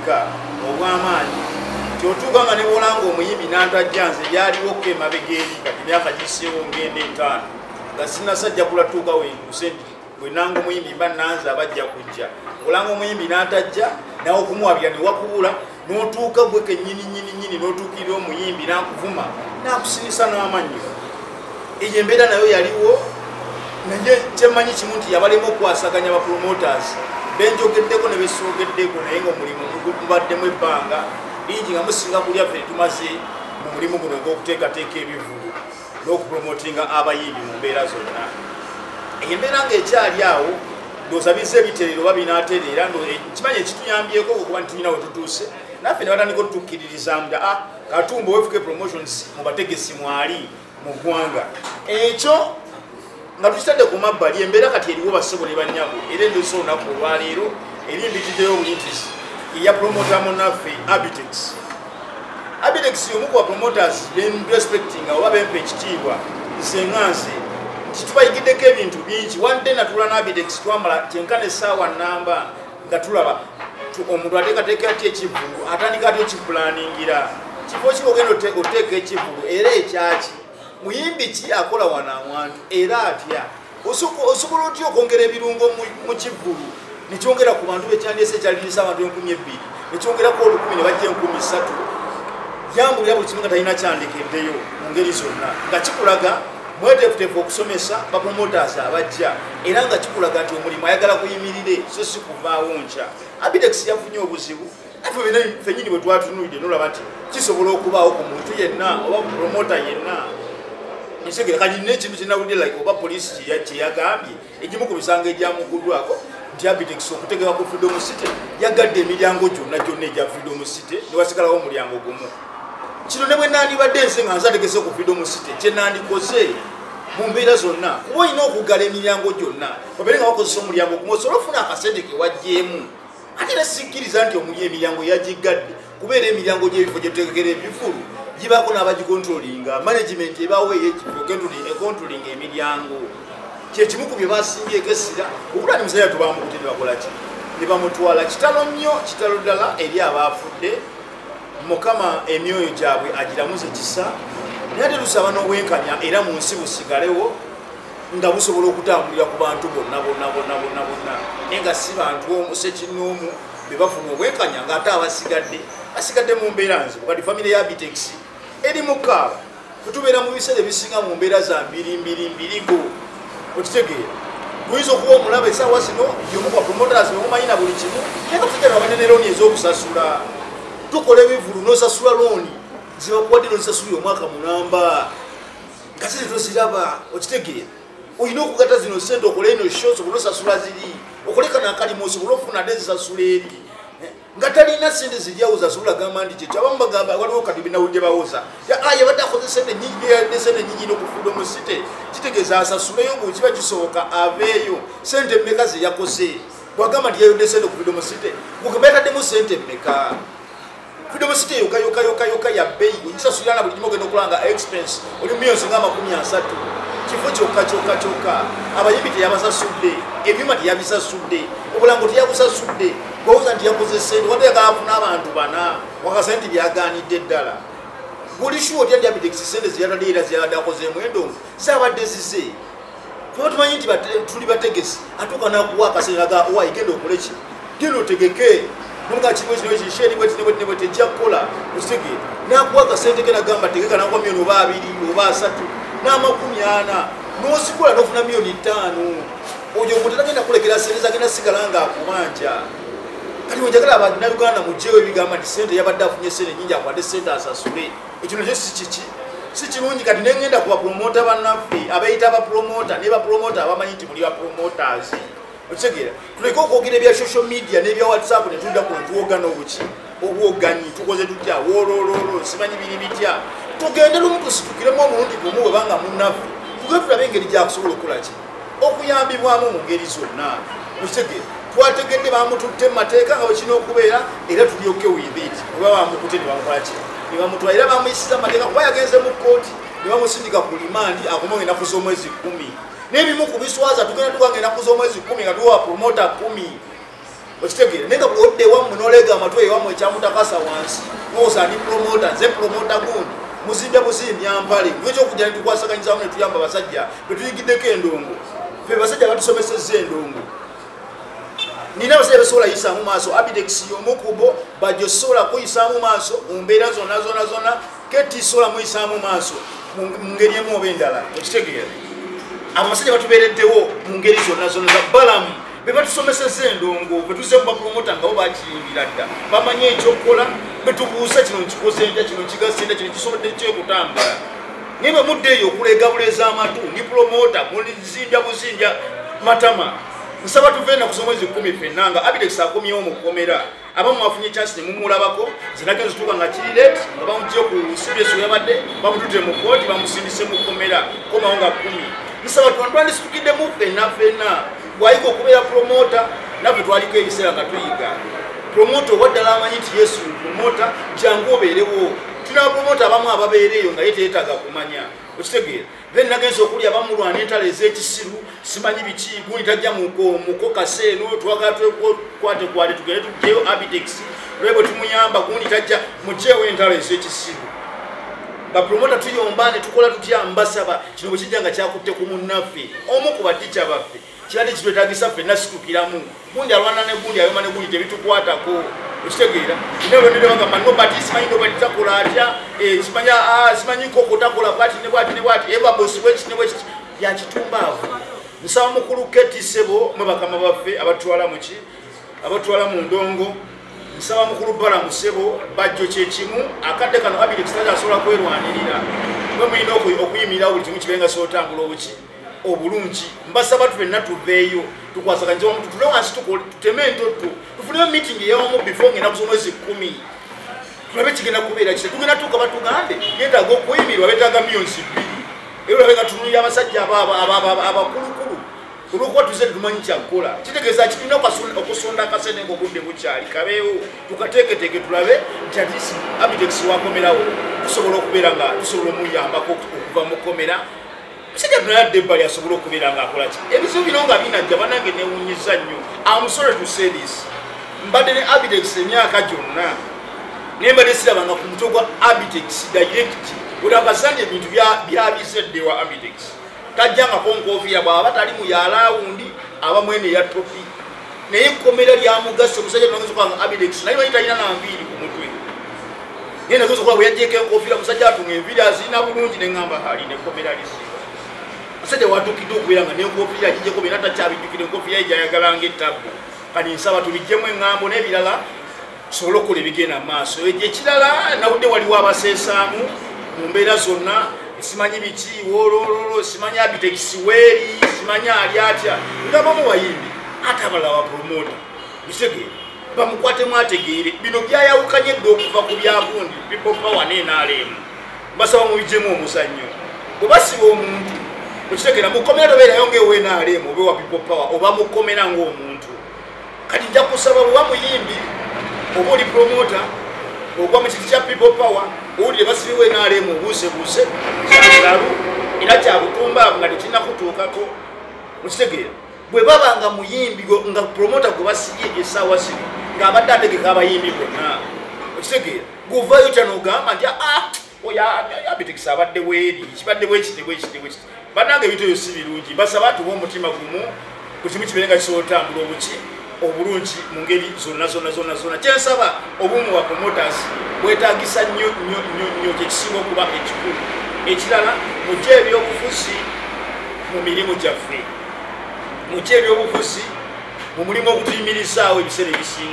obw'amaanyi kyotuuka nga ne bwolanga omuyimbi n'antajjanze byaliwo ko emabega eri kati myaka giseewo ngenda 5 nga sinasajja kulatuuka wenduse bwe nanga omuyimbi mba nanze abajja kujja olanga omuyimbi n'antajja nawe okumuwabira ne wakubula n'otuuka gwe kennyini n'otuukirira omuyimbi n'akuvuma n'akusinisa n'amannyo eyo embeera nayo yaliwo naye kyemmanyi kimu nti yabalemu okwasaganya ba promoters benjogeddeko ne besoogeddeko naye ng'omulimu mubaddemu ebbanga lingi nga musinga kulya ffe tumaze mu mulimu guno ogw'okuteekateeka ebivulu n'okupromotinga abayimbi mu mbeera zonna embeera ng'ekyali awo ndowooza bizza ebiterero oba binaatereera kimanyi ekituyambyeko okuba ntitulina we tutuuse naffe ne batandika otutukkiririzaamu nti katumba wefuke promotions mu bategesi mwali mu ggwanga ekyo nga tukitadde ku mabbali embeera kati eriwo bassebo ne bannyabo era endosa olunaku olwaleero eri embitiddeyo obuyitisi eya promota munaffe Abtex omu ku bapromoters benrespectinga oba bempa ekitiibwa nsenganze nti tubayigiddeko ebintu bingi wadde natula ne Abtex twamala kyenkana essaawa nnamba nga tulaba omuntu ateekateeka atya ekivulu atandika atya okipulaningira kifo ki ogenda oteeka ekivulu era ekyaki muyimbi ki akola wano awantu era atya osobola otya okwongera ebirungo mu kivulu nekyongera ku bantu bekyandyesa ekyalirisa abantu 2,000 nekyongerako 10,000 ne bajja 3,000 yambulira buli kimu nga talina kyandekeddeyo mu ngeri zonna nga kikulaga mweteefuteefu okusomesa bapromoters abajja era nga kikulaga nti omulimu ayagala kuyimirire so si kuvaawo nkya Abtex yafunye obuzibu naffe fenyini bwe twatunulidde nolaba nti kisobola okubaawo ku muntu yenna oba promota yenna nisegera kati n'ekintu kinawulidde like oba poliisi kyeyagambye egimu ku bisango egyamuguddwako nti Abtex okutegeka ku Freedom City yagadde emiryango gyonna egya Freedom City ne wasigalawo omulyango gumu kino ne bwe nandibadde nze nga nzategese ku Freedom City kye nandikoze mu mbeera zonna kuba olina okuggala emiryango gyonna obeere nga wakozesa omulyango gumu osobola ofuna akasente ke wajjeemu ate era sikkiriza nti emiryango yagiggadde kubeera emiryango gy'ebifo gye tutegekera ebifulu gibaako n'abagikontrolinga management ebaawo ey'ekifo ekontrolinga emiryango kyekimu ku bye basimbyeko essira okula ne musajja tubamukute ne bakola ki ne bamutwala kitalo nnyo kitalo ddala eri abaafudde Mukama emyoyo gyabwe agiramuze kisa naye ate tusaba n'obwenkanya era mu nsi busigalewo nga busobola okutambulira ku bantu bonna naye nga si bantu sekinoomu be bafuna obwenkanya ng'ate basigadde mu mbeera nzibu kati famire ya Abtex eri mukaaba tutubeera mu biseera ebisinga mu mbeera za mbirimbirimbirigo okitegeera guyinza okuba omulaba essaawa zino yomu kwa promoters bemumanyi na buli kimu naye nga tutegeera abane looni ez'okusasula tukola ebivulu n'osasula looni zibakuwadde n'ozisasula omwaka mulamba nga ziri toziraba okitegeera olina okugata zino sente okola eno show osobola osasula ziri okolekana akalimu osobola ofuna ate zisasula eri nga talina sente ziryawo zasobola gamba nti kyekyo abamu bagamba waliwo kati binawulidde bawoza yabadde akoze sente nyingi no ku Freedom City kitegeeza asasuleyo bwe kiba kisoboka aveeyo sente mmeka ze yakoze bwagamba nti yayodde sente ku Freedom City mugamba yataddemu sente mmeka Freedom City yoka ya bbeeyi ogisasulira na buli kimu ogenda okulanga expense oli millions nga 30 kifo kyokka abayimbi teyabasasudde ebyuma teyabisasudde obulango teyabusasudde gwawuza nti yakoze sente wadde yagala afuna abantu bana wakasente byaganidde ddala buli shuwa otya nti Abtex sente ziyatadde era ziyadde akoze mwendo zaabadde zize kuba tumanyi nti tuli bategesi atuuka nakuwa akasente aga owayi genda okole ki genda otegeke nonga kimu kino ekisheri bwe tejja kukola okitegeera nakuwa akasente ke nagamba tegeka nakuwa milioni oba 2 oba 3 n'amakumi 40 n'osikola n'ofuna milioni 5 oyo omuntu tagenda kulekera sente zagenda sigala nga akubanja kati wenjagala abannayuganda mugyewo ebigamba nti sente yabadde afunye sente nyingi akwadde sente asasule ekyo nakyo si kirungi kati nengenda ku bapromota bannaffe abayita abapromota ne bapromota abamanyi nti muli bapromoters okitegeera tuleke okwogera ebya social media n'ebya WhatsApp ne tudda ku ntuwogana obwoganyi tukoze tutya wolololo simanyi biri bitya tugende lumu tusitukiremu omulundi gumu bwe banga munnaffe tuge tulabe engeri gyakusobola okukola ki okuyambibwamu mu ngeri zonna okitegeera twategedde bamututte mu mateeka nga wekirina okubeera era tulyoke with it oba bamukute ne bamukola ki ne bamutwala era bamuyisiza amateeka kuba yagenze mu kooti ne bamusindika ku limandi akomawo ennaku z'omwezi 10 n'ebimu ku biswaza tugenda tuwanga ennaku z'omwezi 10 nga tuwa promota 10 okitegere nenga odde wammwe n'olega amatwe wammwe ekyamutakasa wansi noosa ndi promota nze promota gundi muzimbya buzimbya mpale ekyokujja ne tukwasaganyizamu ne tuyamba abasajja be tuyigiddeko endongo fe basajja batusomesezza endongo nina abasajja besobola yisaamu maaso Abtex y'omukubo bajja osobola kuyisaamu maaso mu mbeera zonna keti sobola muyisaamu maaso mu ngeri emu oba endala okitegeera abo basajja batubeereddewo mu ngeri zonna za balamu be batusomesezza endongo bwe tuzze mu bapromota nga bo bakiyingira dda bamanye ekyokukola betubuusa kino nkikoze ntya kino kigasa ntya kino kisobodde kyekutambula naye bwe muddeeyo okulega buleza amatu ndi promota muzimbya buzimbya matama nsaba tuve na kusoma mwezi 10 ffenna nga Abtex akomyewo mukomera abamu bafunye chance ne mumulabako zinagenza zituuka nga kiri late nga bamugyeyo ku CBS yabadde bamutudde mu kooti bamusindise mukomera komawo nga 10 nsaba twandisitukidde ffenna bw'ayiga okubeera promota naffe twaliko ebiseera nga tuyiga promota owaddala amanyi nti yesu promota jangu obeerewo tulina promota abamu ababeereeyo nga ye teyeetaaga kumanya okitegeera then nagenza okulya bamulwana entalo ez'ekisiru simanyi biki gundi tajja mukokasa eno twagala twekwatekwate tugende tugyeyo Abtex olwe bwe tumuyamba gundi tajja mugyeewo entalo ez'ekisiru bapromota tuyomba ne tukola tutya mbasaba kino bwe kijja nga kyakutte ku munnaffe omu ku batica baffe kirate kitwetagisa ffenna situkiramu gundi alwana ne gundi ayoma ne gundi tebitukwatako okitegeera nebagamba nobati simanyi nobati takola atya simanyi nkoko takola bwati ne bwati ebabosi bwekiti ne bwekiti yakitumbaavu nsaba mukulu Keti Sebo mwe bakama baffe abatwala mu ndongo nsaba mukulu Balamu Sebo bajjo kyekimu akadde kano Abtex asobola kwerwanirira mwe mulina okuyimirira buli kimu kibenga sootambula obulungi mbasaba tufenna tuveeyo tukwasaganyiza omuntu tule wansi tuteme entoto tufuneyo meeting eyawamu before ng'ennaku z'omwezi 10 tulabe kigenda kubeera kite tugenda tuuka batugambe yeetaaga okuyimirwa beetaaga millions 2 era olabe nga tunulira abasajja abakulukulu olwokuba tuze tetumanyi kyakukola kitegeeza kitulina okusonda akasene ng'obudde bukyali kabeewo tukateeketeeke tulabe nti atisi Abtex wakomerawo tusobola okubeera nga tusobola omuyambako okuva mukomera musajja tunayadde ebbali asobola okubeera ng'akola ki ebizibu bino nga binajja banange newunyiza nnyo I'm sorry to say this mbadde ne Abtex emyaka gyonna naye mbadde sirabanga ku mutwe gwa Abtex direct olabasanje ebintu byabizeddewa Abtex tajjangako nkofiira bw'aba tali mu yalawundi aba mwene eya topi naye ekkomera lyamugaso omusajja tunageza okuba nga Abtex naye banyi talina nanviiri ku mutwe naye nageza okuba bwe yajjeko enkofiira musajja atunga enviiri azirina bulungi ne ŋŋamba alina ekkomera lisiba musajja watukidde okubeera nga n'enkofiira agijjeko bena takyabijjukira enkofiira ye gyayagalanga ettabu kati nsaba tubijjemu eŋŋambo n'ebirala tusobole okukola ebigenda mu maaso ekyo ekirala nawudde waliwo abaseesaamu mu mbeera zonna simanyi biki wolololo simanyi Abtex weeri simanyi ali atya ngabamu bayimbi ate abalala bapromota bitegeere bamukwatemu ategeere bino byayawukanye dde okuva ku byagundi people power n'enaalemu basaba mubijjemu omuzannyo bwe basiba omuntu okitegeera mukomera tobeerayo ngaewe enaalemu obe wa people power oba mukomera ng'omuntu kati nja kusaba bwe muyimbi oba oli promota ogwa mu kiti kya people power owulire basibiwe enaalemu obuusebuuse kyalalu era kyabutumbaavu nga tekirina kutuukako okitegeera bwe baba nga muyimbi nga promota gwe basibye essaawa zino ng'abadde ategeka abayimbi bonna okitegeera guvayo kyanogamba nti oyo Abtex abadde weeri kibadde bwekiti bannange ebintu ebyo si birungi basaba tuba omutima gumu ku kimu kibeere nga kisootambula obulungi mu ngeri zonna kyensaba obumu bwa promoters bwetaagisa nnyo kyekisinga okuba ekikulu ekirala mujje ebyobufuzi mu mirimu gyaffe mujje ebyobufuzi mu mulimu ogutuyimirizaawo ebiseera ebisinga